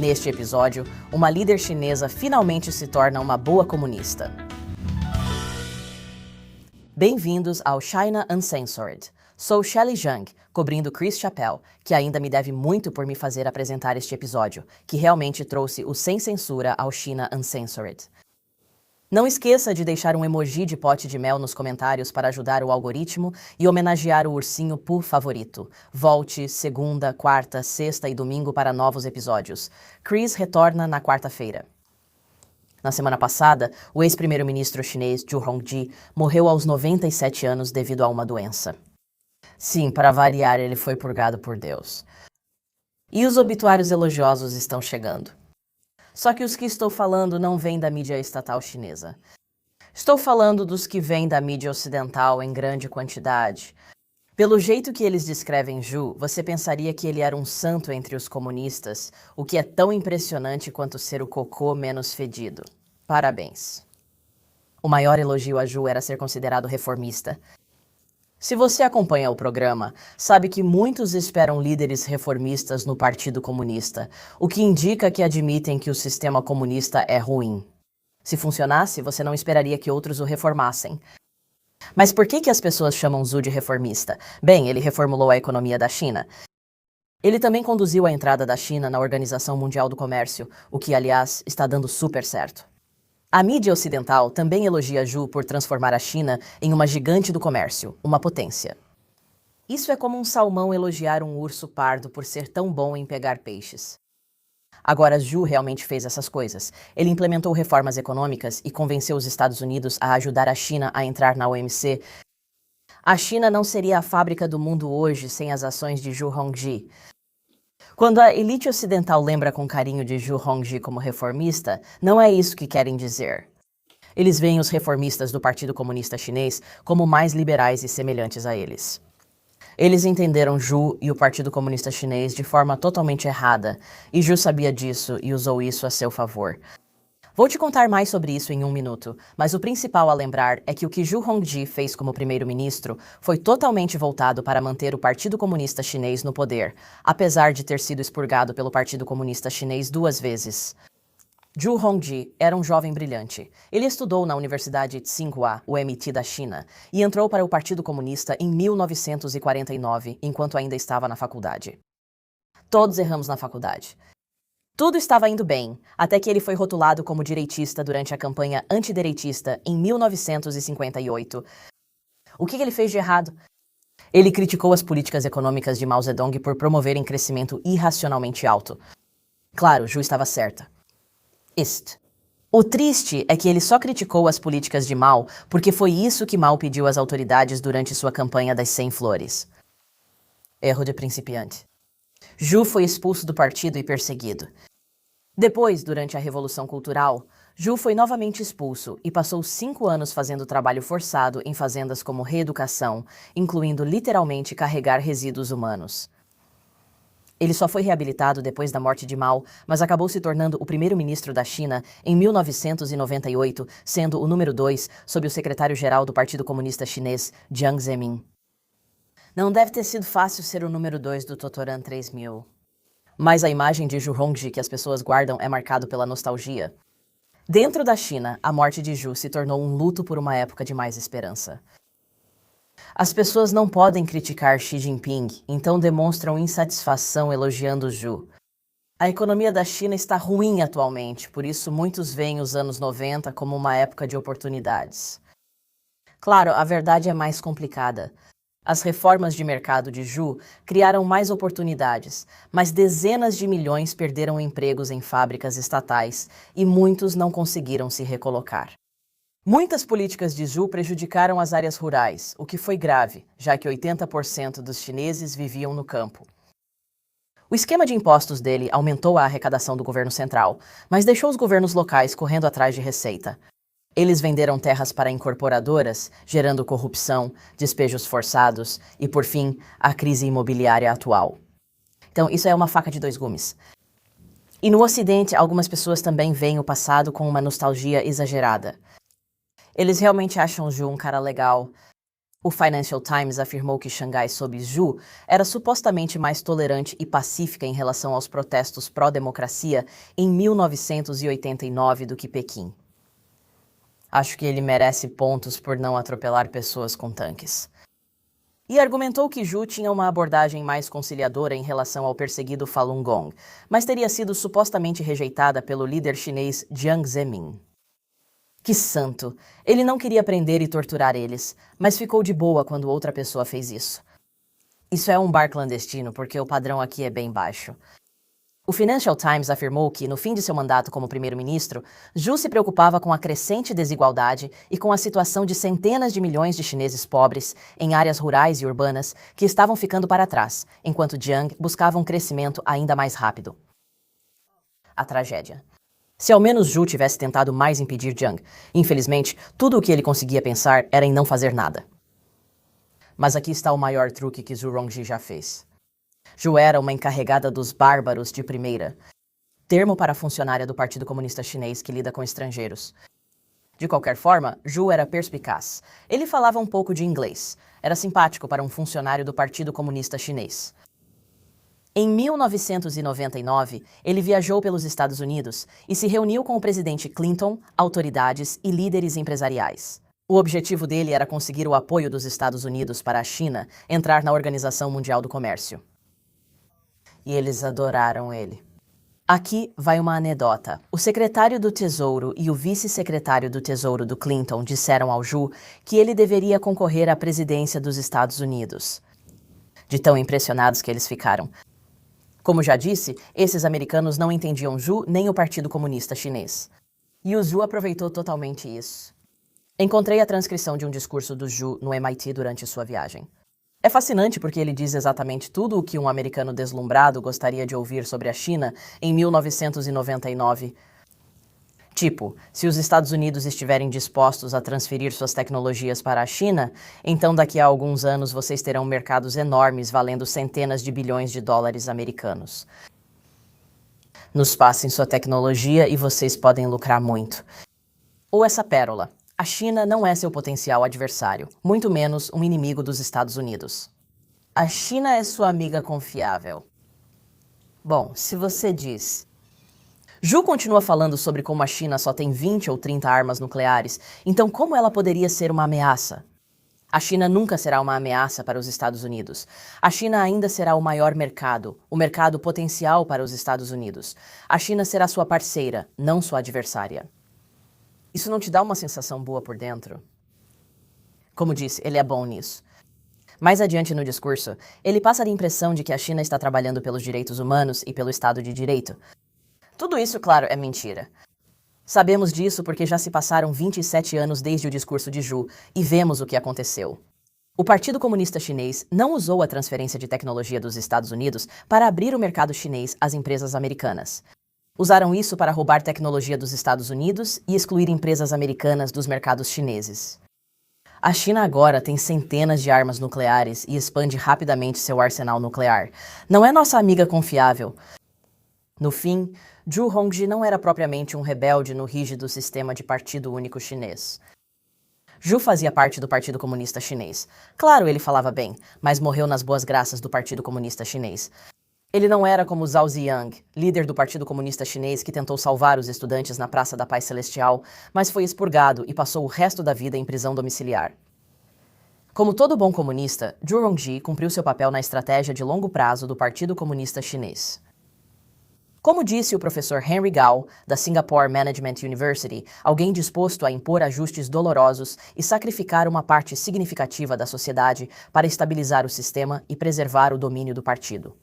Neste episódio, uma líder chinesa finalmente se torna uma boa comunista. Bem-vindos ao China Uncensored. Sou Shelley Zhang, cobrindo Chris Chappell, que ainda me deve muito por me fazer apresentar este episódio, que realmente trouxe o sem censura ao China Uncensored. Não esqueça de deixar um emoji de pote de mel nos comentários para ajudar o algoritmo e homenagear o ursinho Pooh favorito. Volte segunda, quarta, sexta e domingo para novos episódios. Chris retorna na quarta-feira. Na semana passada, o ex-primeiro-ministro chinês Zhu Rongji morreu aos 97 anos devido a uma doença. Sim, para variar, ele foi purgado por Deus. E os obituários elogiosos estão chegando. Só que os que estou falando não vêm da mídia estatal chinesa. Estou falando dos que vêm da mídia ocidental em grande quantidade. Pelo jeito que eles descrevem Zhu, você pensaria que ele era um santo entre os comunistas, o que é tão impressionante quanto ser o cocô menos fedido. Parabéns. O maior elogio a Zhu era ser considerado reformista. Se você acompanha o programa, sabe que muitos esperam líderes reformistas no Partido Comunista, o que indica que admitem que o sistema comunista é ruim. Se funcionasse, você não esperaria que outros o reformassem. Mas por que as pessoas chamam Zhu de reformista? Bem, ele reformulou a economia da China. Ele também conduziu a entrada da China na Organização Mundial do Comércio, o que, aliás, está dando super certo. A mídia ocidental também elogia Zhu por transformar a China em uma gigante do comércio, uma potência. Isso é como um salmão elogiar um urso pardo por ser tão bom em pegar peixes. Agora, Zhu realmente fez essas coisas. Ele implementou reformas econômicas e convenceu os Estados Unidos a ajudar a China a entrar na OMC. A China não seria a fábrica do mundo hoje sem as ações de Zhu Rongji. Quando a elite ocidental lembra com carinho de Zhu Rongji como reformista, não é isso que querem dizer. Eles veem os reformistas do Partido Comunista Chinês como mais liberais e semelhantes a eles. Eles entenderam Zhu e o Partido Comunista Chinês de forma totalmente errada, e Zhu sabia disso e usou isso a seu favor. Vou te contar mais sobre isso em um minuto, mas o principal a lembrar é que o que Zhu Rongji fez como primeiro-ministro foi totalmente voltado para manter o Partido Comunista Chinês no poder, apesar de ter sido expurgado pelo Partido Comunista Chinês 2 vezes. Zhu Rongji era um jovem brilhante. Ele estudou na Universidade Tsinghua, o MIT da China, e entrou para o Partido Comunista em 1949, enquanto ainda estava na faculdade. Todos erramos na faculdade. Tudo estava indo bem, até que ele foi rotulado como direitista durante a campanha antidireitista em 1958. O que ele fez de errado? Ele criticou as políticas econômicas de Mao Zedong por promoverem crescimento irracionalmente alto. Claro, Zhu estava certa. O triste é que ele só criticou as políticas de Mao porque foi isso que Mao pediu às autoridades durante sua campanha das 100 flores. Erro de principiante. Zhu foi expulso do partido e perseguido. Depois, durante a Revolução Cultural, Zhu foi novamente expulso e passou 5 anos fazendo trabalho forçado em fazendas como reeducação, incluindo literalmente carregar resíduos humanos. Ele só foi reabilitado depois da morte de Mao, mas acabou se tornando o primeiro-ministro da China em 1998, sendo o número 2 sob o secretário-geral do Partido Comunista Chinês, Jiang Zemin. Não deve ter sido fácil ser o número 2 do Totoran 3000. Mas a imagem de Zhu Rongji que as pessoas guardam é marcado pela nostalgia. Dentro da China, a morte de Zhu se tornou um luto por uma época de mais esperança. As pessoas não podem criticar Xi Jinping, então demonstram insatisfação elogiando Zhu. A economia da China está ruim atualmente, por isso muitos veem os anos 90 como uma época de oportunidades. Claro, a verdade é mais complicada. As reformas de mercado de Zhu criaram mais oportunidades, mas dezenas de milhões perderam empregos em fábricas estatais e muitos não conseguiram se recolocar. Muitas políticas de Zhu prejudicaram as áreas rurais, o que foi grave, já que 80% dos chineses viviam no campo. O esquema de impostos dele aumentou a arrecadação do governo central, mas deixou os governos locais correndo atrás de receita. Eles venderam terras para incorporadoras, gerando corrupção, despejos forçados e, por fim, a crise imobiliária atual. Então, isso é uma faca de 2 gumes. E no Ocidente, algumas pessoas também veem o passado com uma nostalgia exagerada. Eles realmente acham Zhu um cara legal, O Financial Times afirmou que Xangai sob Zhu era supostamente mais tolerante e pacífica em relação aos protestos pró-democracia em 1989 do que Pequim. Acho que ele merece pontos por não atropelar pessoas com tanques. E argumentou que Zhu tinha uma abordagem mais conciliadora em relação ao perseguido Falun Gong, mas teria sido supostamente rejeitada pelo líder chinês Jiang Zemin. Que santo! Ele não queria prender e torturar eles, mas ficou de boa quando outra pessoa fez isso. Isso é um bar clandestino porque o padrão aqui é bem baixo. O Financial Times afirmou que, no fim de seu mandato como primeiro-ministro, Zhu se preocupava com a crescente desigualdade e com a situação de centenas de milhões de chineses pobres em áreas rurais e urbanas que estavam ficando para trás, enquanto Jiang buscava um crescimento ainda mais rápido. A tragédia. Se ao menos Zhu tivesse tentado mais impedir Jiang, infelizmente, tudo o que ele conseguia pensar era em não fazer nada. Mas aqui está o maior truque que Zhu Rongji já fez. Zhu era uma encarregada dos bárbaros de primeira, termo para a funcionária do Partido Comunista Chinês que lida com estrangeiros. De qualquer forma, Zhu era perspicaz. Ele falava um pouco de inglês. Era simpático para um funcionário do Partido Comunista Chinês. Em 1999, ele viajou pelos Estados Unidos e se reuniu com o presidente Clinton, autoridades e líderes empresariais. O objetivo dele era conseguir o apoio dos Estados Unidos para a China entrar na Organização Mundial do Comércio. E eles adoraram ele. Aqui vai uma anedota. O secretário do Tesouro e o vice-secretário do Tesouro do Clinton disseram ao Zhu que ele deveria concorrer à presidência dos Estados Unidos. De tão impressionados que eles ficaram. Como já disse, esses americanos não entendiam Zhu nem o Partido Comunista Chinês. E o Zhu aproveitou totalmente isso. Encontrei a transcrição de um discurso do Zhu no MIT durante sua viagem. É fascinante porque ele diz exatamente tudo o que um americano deslumbrado gostaria de ouvir sobre a China em 1999. Tipo, se os Estados Unidos estiverem dispostos a transferir suas tecnologias para a China, então daqui a alguns anos vocês terão mercados enormes valendo centenas de bilhões de dólares americanos. Nos passem sua tecnologia e vocês podem lucrar muito. Ou essa pérola. A China não é seu potencial adversário, muito menos um inimigo dos Estados Unidos. A China é sua amiga confiável. Bom, se você diz... Zhu continua falando sobre como a China só tem 20 ou 30 armas nucleares, então como ela poderia ser uma ameaça? A China nunca será uma ameaça para os Estados Unidos. A China ainda será o maior mercado, o mercado potencial para os Estados Unidos. A China será sua parceira, não sua adversária. Isso não te dá uma sensação boa por dentro? Como disse, ele é bom nisso. Mais adiante no discurso, ele passa a impressão de que a China está trabalhando pelos direitos humanos e pelo Estado de Direito. Tudo isso, claro, é mentira. Sabemos disso porque já se passaram 27 anos desde o discurso de Zhu e vemos o que aconteceu. O Partido Comunista Chinês não usou a transferência de tecnologia dos Estados Unidos para abrir o mercado chinês às empresas americanas. Usaram isso para roubar tecnologia dos Estados Unidos e excluir empresas americanas dos mercados chineses. A China agora tem centenas de armas nucleares e expande rapidamente seu arsenal nuclear. Não é nossa amiga confiável. No fim, Zhu Rongji não era propriamente um rebelde no rígido sistema de partido único chinês. Zhu fazia parte do Partido Comunista Chinês. Claro, ele falava bem, mas morreu nas boas graças do Partido Comunista Chinês. Ele não era como Zhao Ziyang, líder do Partido Comunista Chinês que tentou salvar os estudantes na Praça da Paz Celestial, mas foi expurgado e passou o resto da vida em prisão domiciliar. Como todo bom comunista, Zhu Rongji cumpriu seu papel na estratégia de longo prazo do Partido Comunista Chinês. Como disse o professor Henry Gao, da Singapore Management University, alguém disposto a impor ajustes dolorosos e sacrificar uma parte significativa da sociedade para estabilizar o sistema e preservar o domínio do partido.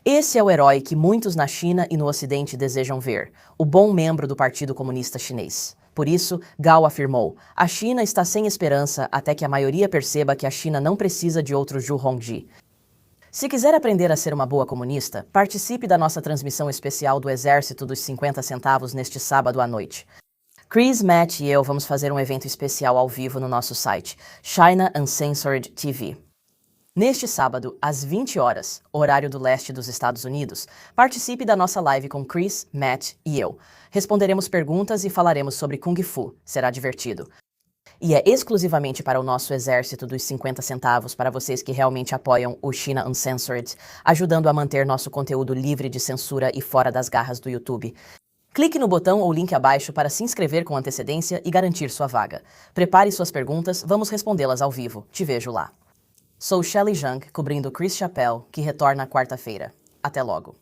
Esse é o herói que muitos na China e no Ocidente desejam ver, o bom membro do Partido Comunista Chinês. Por isso, Gao afirmou, a China está sem esperança até que a maioria perceba que a China não precisa de outro Zhu Rongji. Se quiser aprender a ser uma boa comunista, participe da nossa transmissão especial do Exército dos 50 Centavos neste sábado à noite. Chris, Matt e eu vamos fazer um evento especial ao vivo no nosso site, China Uncensored TV. Neste sábado, às 20 horas, horário do leste dos Estados Unidos, participe da nossa live com Chris, Matt e eu. Responderemos perguntas e falaremos sobre Kung Fu. Será divertido. e é exclusivamente para o nosso exército dos 50 centavos, para vocês que realmente apoiam o China Uncensored, ajudando a manter nosso conteúdo livre de censura e fora das garras do YouTube. Clique no botão ou link abaixo para se inscrever com antecedência e garantir sua vaga. Prepare suas perguntas, vamos respondê-las ao vivo. Te vejo lá. Sou Shelley Zhang, cobrindo Chris Chappell, que retorna quarta-feira. Até logo.